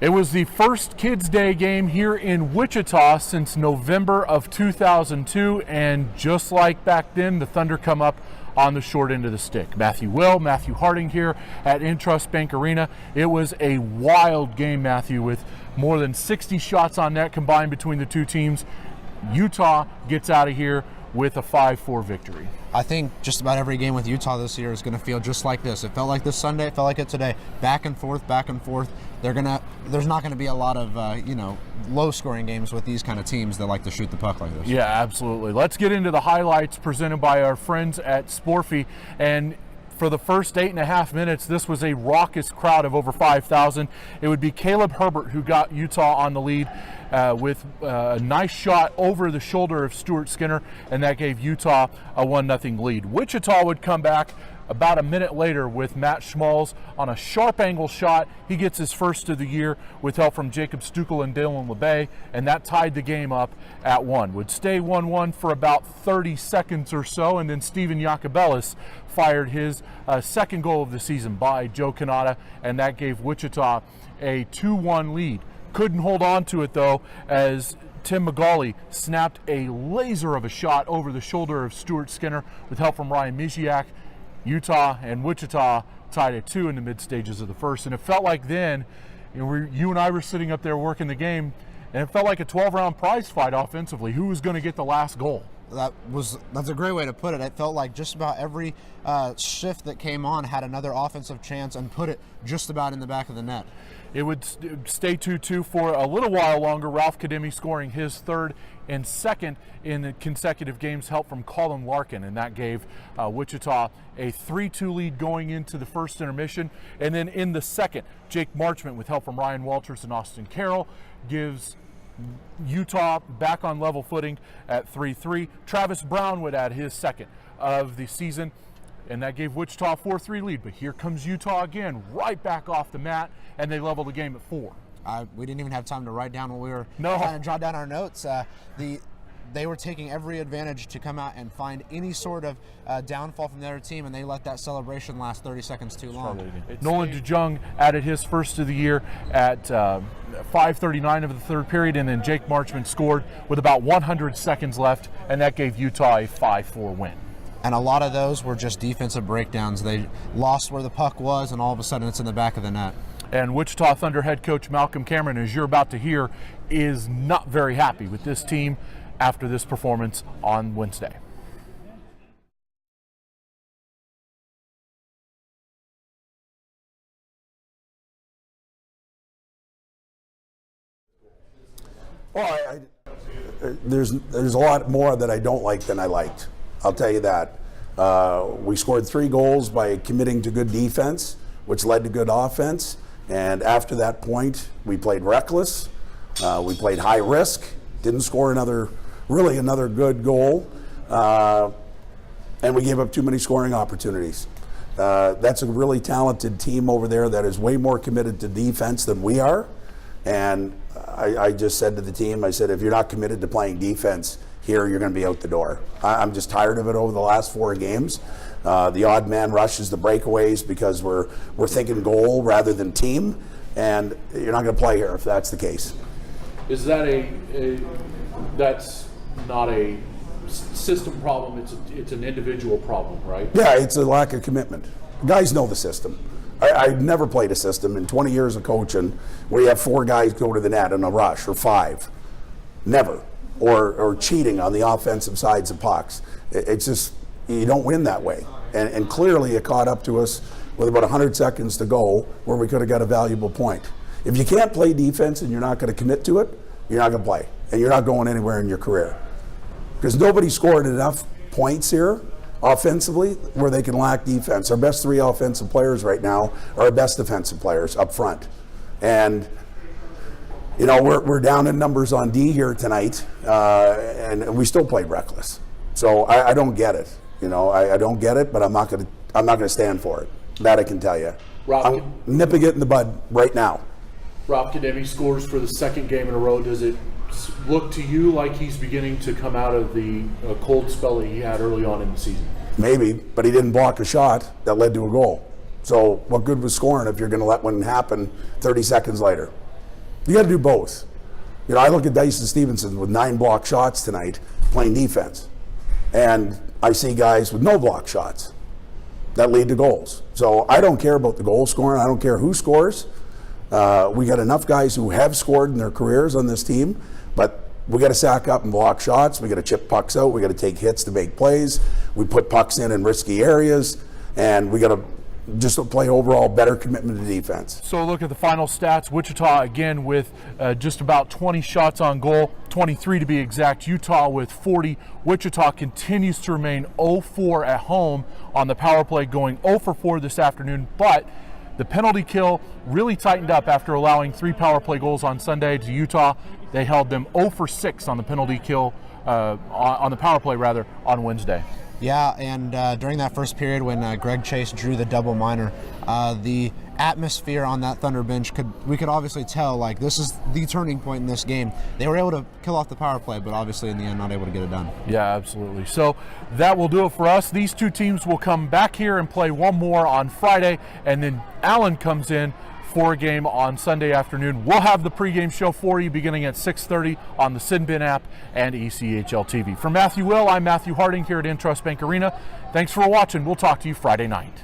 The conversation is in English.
It was the first Kids Day game here in Wichita since November of 2002, and just like back then, the Thunder come up on the short end of the stick. Matthew Harding here at Intrust Bank Arena. It was a wild game, Matthew, with more than 60 shots on net combined between the two teams. Utah gets out of here with a 5-4 victory. I think just about every game with Utah this year is going to feel just like this. It felt like this Sunday. It felt like it today. Back and forth, back and forth. There's not going to be a lot of low-scoring games with these kind of teams that like to shoot the puck like this. Yeah, absolutely. Let's get into the highlights presented by our friends at Sporfy. And for the first 8.5 minutes, this was a raucous crowd of over 5,000. It would be Caleb Herbert who got Utah on the lead with a nice shot over the shoulder of Stuart Skinner, and that gave Utah a 1-0 lead. Wichita would come back about a minute later with Matt Schmalz on a sharp angle shot. He gets his first of the year with help from Jacob Stukel and Dylan LeBay, and that tied the game up at 1. Would stay 1-1 for about 30 seconds or so, and then Steven Jacobellis fired his second goal of the season by Joe Canada, and that gave Wichita a 2-1 lead. Couldn't hold on to it though, as Tim McGauley snapped a laser of a shot over the shoulder of Stuart Skinner with help from Ryan Miziak. Utah and Wichita tied at 2 in the mid stages of the first, and it felt like then, you and I were sitting up there working the game, and it felt like a 12-round prize fight offensively. Who was going to get the last goal? That's a great way to put it. It felt like just about every shift that came on had another offensive chance and put it just about in the back of the net. It would stay 2-2 for a little while longer. Ralph Kademi scoring his third and second in the consecutive games, help from Colin Larkin, and that gave Wichita a 3-2 lead going into the first intermission. And then in the second, Jake Marchment with help from Ryan Walters and Austin Carroll gives Utah back on level footing at 3-3. Travis Brown would add his second of the season, and that gave Wichita a 4-3 lead. But here comes Utah again, right back off the mat, and they level the game at 4. We didn't even have time to write down when we were trying to jot down our notes. They were taking every advantage to come out and find any sort of downfall from the other team, and they let that celebration last 30 seconds too long. Nolan DeJong added his first of the year at 5:39 of the third period, and then Jake Marchment scored with about 100 seconds left, and that gave Utah a 5-4 win. And a lot of those were just defensive breakdowns. They lost where the puck was, and all of a sudden it's in the back of the net. And Wichita Thunder head coach Malcolm Cameron, as you're about to hear, is not very happy with this team after this performance on Wednesday. Well, there's a lot more that I don't like than I liked. I'll tell you that. We scored 3 goals by committing to good defense, which led to good offense. And after that point, we played reckless. We played high risk. Didn't score another good goal. And we gave up too many scoring opportunities. That's a really talented team over there that is way more committed to defense than we are. And I just said to the team, I said, if you're not committed to playing defense here, you're going to be out the door. I'm just tired of it over the last 4 games. The odd man rushes the breakaways because we're thinking goal rather than team, and you're not going to play here if that's the case. Is that that's not a system problem, it's an individual problem, right? Yeah, it's a lack of commitment. Guys know the system. I've never played a system in 20 years of coaching where you have 4 guys go to the net in a rush, or 5. Never. Or cheating on the offensive sides of pucks. It's just, you don't win that way. And clearly it caught up to us with about 100 seconds to go where we could have got a valuable point. If you can't play defense and you're not going to commit to it, you're not going to play. And you're not going anywhere in your career. Because nobody scored enough points here offensively where they can lack defense. Our best 3 offensive players right now are our best defensive players up front. And we're down in numbers on D here tonight, and we still played reckless. So I don't get it. I don't get it, but I'm not gonna stand for it. That I can tell you. I'm nipping it in the bud right now. Rob Kademi scores for the second game in a row. Does it look to you like he's beginning to come out of the cold spell that he had early on in the season? Maybe, but he didn't block a shot that led to a goal. So what good was scoring if you're going to let one happen 30 seconds later? You got to do both. You know, I look at Dyson Stevenson with 9 block shots tonight playing defense, and I see guys with no block shots that lead to goals. So I don't care about the goal scoring. I don't care who scores. We got enough guys who have scored in their careers on this team, but we got to sack up and block shots. We got to chip pucks out. We got to take hits to make plays. We put pucks in risky areas, and we got to just play overall better commitment to defense. So look at the final stats. Wichita again with just about 20 shots on goal, 23 to be exact. Utah with 40. Wichita continues to remain 0-4 at home on the power play, going 0-for-4 this afternoon, but the penalty kill really tightened up after allowing 3 power play goals on Sunday to Utah. They held them 0-for-6 on the penalty kill, on the power play rather, on Wednesday. Yeah, and during that first period when Greg Chase drew the double minor, the atmosphere on that Thunder bench, we could obviously tell, like, this is the turning point in this game. They were able to kill off the power play, but obviously in the end not able to get it done. Yeah, absolutely. So that will do it for us. These two teams will come back here and play one more on Friday, and then Allen comes in for a game on Sunday afternoon. We'll have the pregame show for you beginning at 6:30 on the Sinbin app and ECHL TV. For Matthew Will, I'm Matthew Harding here at Intrust Bank Arena. Thanks for watching. We'll talk to you Friday night.